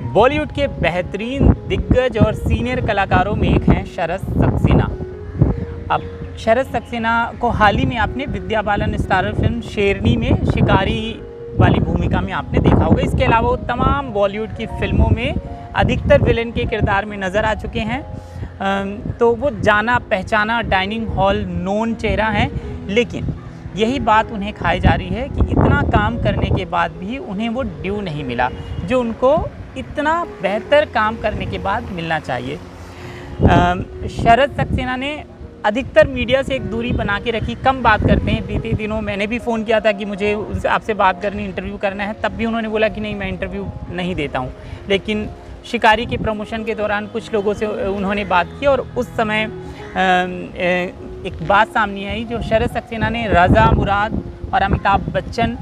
बॉलीवुड के बेहतरीन दिग्गज और सीनियर कलाकारों में एक हैं शरद सक्सेना। अब शरद सक्सेना को हाल ही में आपने विद्या बालन स्टारर फिल्म शेरनी में शिकारी वाली भूमिका में आपने देखा होगा। इसके अलावा वो तमाम बॉलीवुड की फिल्मों में अधिकतर विलेन के किरदार में नज़र आ चुके हैं। तो वो जाना पहचाना डाइनिंग हॉल नोन चेहरा हैं, लेकिन यही बात उन्हें खाई जा रही है कि इतना काम करने के बाद भी उन्हें वो ड्यू नहीं मिला जो उनको इतना बेहतर काम करने के बाद मिलना चाहिए। शरद सक्सेना ने अधिकतर मीडिया से एक दूरी बना के रखी, कम बात करते हैं। बीते दिनों मैंने भी फ़ोन किया था कि मुझे आपसे बात करनी, इंटरव्यू करना है, तब भी उन्होंने बोला कि नहीं, मैं इंटरव्यू नहीं देता हूँ। लेकिन शिकारी के प्रमोशन के दौरान कुछ लोगों से उन्होंने बात की और उस समय एक बात सामने आई जो शरद सक्सेना ने रज़ा मुराद और अमिताभ बच्चन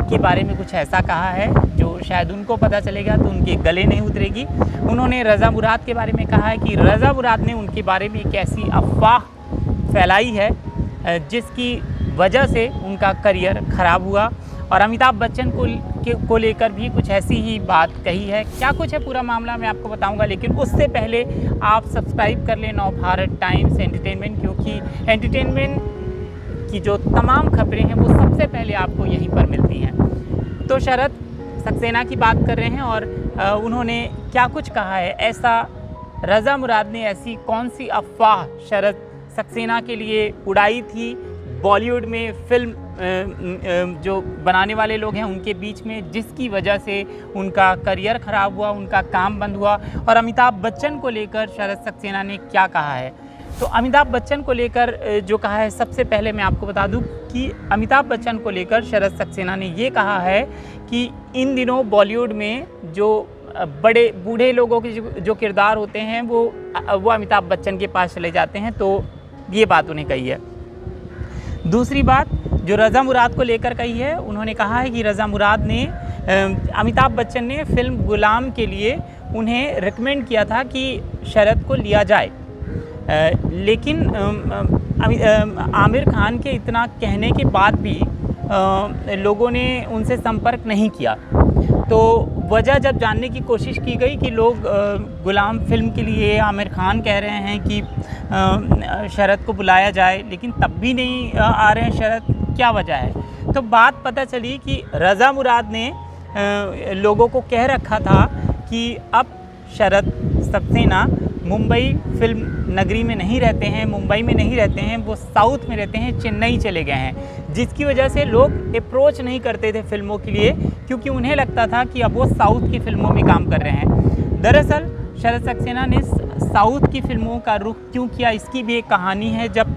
के बारे में कुछ ऐसा कहा है जो शायद उनको पता चलेगा तो उनके गले नहीं उतरेगी। उन्होंने रज़ा मुराद के बारे में कहा है कि रज़ा मुराद ने उनके बारे में एक ऐसी अफवाह फैलाई है जिसकी वजह से उनका करियर ख़राब हुआ, और अमिताभ बच्चन को लेकर भी कुछ ऐसी ही बात कही है। क्या कुछ है पूरा मामला मैं आपको बताऊंगा, लेकिन उससे पहले आप सब्सक्राइब कर लें नवभारत टाइम्स एंटरटेनमेंट, क्योंकि एंटरटेनमेंट की जो तमाम खबरें हैं वो सबसे पहले आपको यहीं पर मिलती हैं। तो शरद सक्सेना की बात कर रहे हैं और उन्होंने क्या कुछ कहा है ऐसा। रज़ा मुराद ने ऐसी कौन सी अफवाह शरद सक्सेना के लिए उड़ाई थी बॉलीवुड में फिल्म जो बनाने वाले लोग हैं उनके बीच में, जिसकी वजह से उनका करियर ख़राब हुआ, उनका काम बंद हुआ। और अमिताभ बच्चन को लेकर शरद सक्सेना ने क्या कहा है, तो अमिताभ बच्चन को लेकर जो कहा है, सबसे पहले मैं आपको बता दूं कि अमिताभ बच्चन को लेकर शरद सक्सेना ने ये कहा है कि इन दिनों बॉलीवुड में जो बड़े बूढ़े लोगों के जो किरदार होते हैं वो अमिताभ बच्चन के पास चले जाते हैं। तो ये बात उन्हें कही है। दूसरी बात जो रज़ा मुराद को लेकर कही है, उन्होंने कहा है कि रज़ा मुराद ने अमिताभ बच्चन ने फिल्म गुलाम के लिए उन्हें रिकमेंड किया था कि शरद को लिया जाए, लेकिन आमिर खान के इतना कहने के बाद भी लोगों ने उनसे संपर्क नहीं किया। तो वजह जब जानने की कोशिश की गई कि लोग गुलाम फिल्म के लिए आमिर खान कह रहे हैं कि शरद को बुलाया जाए, लेकिन तब भी नहीं आ रहे हैं शरद, क्या वजह है। तो बात पता चली कि रज़ा मुराद ने लोगों को कह रखा था कि अब शरद सक्सेना मुंबई फिल्म नगरी में नहीं रहते हैं, मुंबई में नहीं रहते हैं, वो साउथ में रहते हैं, चेन्नई चले गए हैं, जिसकी वजह से लोग अप्रोच नहीं करते थे फिल्मों के लिए, क्योंकि उन्हें लगता था कि अब वो साउथ की फिल्मों में काम कर रहे हैं। दरअसल शरद सक्सेना ने साउथ की फिल्मों का रुख क्यों किया, इसकी भी एक कहानी है। जब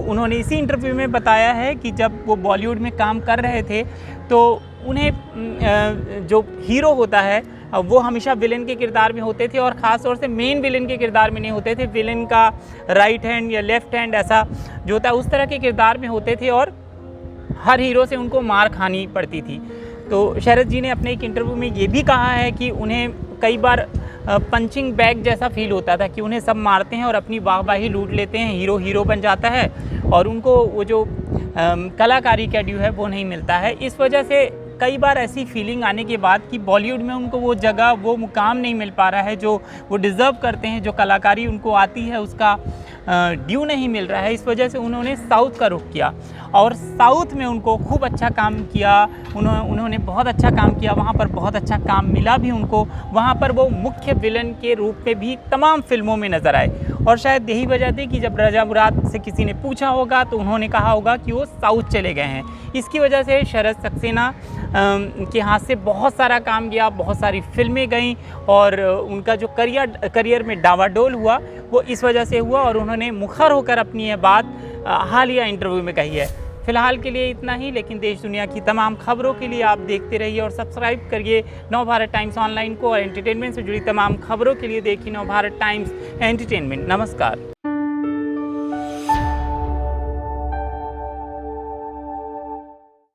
उन्होंने इसी इंटरव्यू में बताया है कि जब वो बॉलीवुड में काम कर रहे थे तो उन्हें जो हीरो होता है वो हमेशा विलेन के किरदार में होते थे, और ख़ास तौर से मेन विलेन के किरदार में नहीं होते थे। विलेन का राइट हैंड या लेफ़्ट हैंड ऐसा जो होता है उस तरह के किरदार में होते थे, और हर हीरो से उनको मार खानी पड़ती थी। तो शरद जी ने अपने एक इंटरव्यू में ये भी कहा है कि उन्हें कई बार पंचिंग बैग जैसा फील होता था कि उन्हें सब मारते हैं और अपनी वाहवाही लूट लेते हैं, हीरो बन जाता है और उनको वो जो कलाकारी का ड्यू है वो नहीं मिलता है। इस वजह से कई बार ऐसी फीलिंग आने के बाद कि बॉलीवुड में उनको वो जगह, वो मुकाम नहीं मिल पा रहा है जो वो डिज़र्व करते हैं, जो कलाकारी उनको आती है उसका ड्यू नहीं मिल रहा है। इस वजह से उन्होंने साउथ का रुख किया और साउथ में उनको खूब अच्छा काम किया, उन्होंने बहुत अच्छा काम किया, वहाँ पर बहुत अच्छा काम मिला भी उनको। वहाँ पर वो मुख्य विलन के रूप में भी तमाम फिल्मों में नज़र आए, और शायद यही वजह थी कि जब रज़ा मुराद से किसी ने पूछा होगा तो उन्होंने कहा होगा कि वो साउथ चले गए हैं। इसकी वजह से शरद सक्सेना के हाथ से बहुत सारा काम गया, बहुत सारी फिल्में गईं, और उनका जो करियर में डावाडोल हुआ वो इस वजह से हुआ, और उन्होंने मुखर होकर अपनी ये बात हालिया इंटरव्यू में कही है। फ़िलहाल के लिए इतना ही, लेकिन देश दुनिया की तमाम खबरों के लिए आप देखते रहिए और सब्सक्राइब करिए नवभारत टाइम्स ऑनलाइन को, और एंटरटेनमेंट से जुड़ी तमाम खबरों के लिए देखिए नवभारत टाइम्स एंटरटेनमेंट। नमस्कार।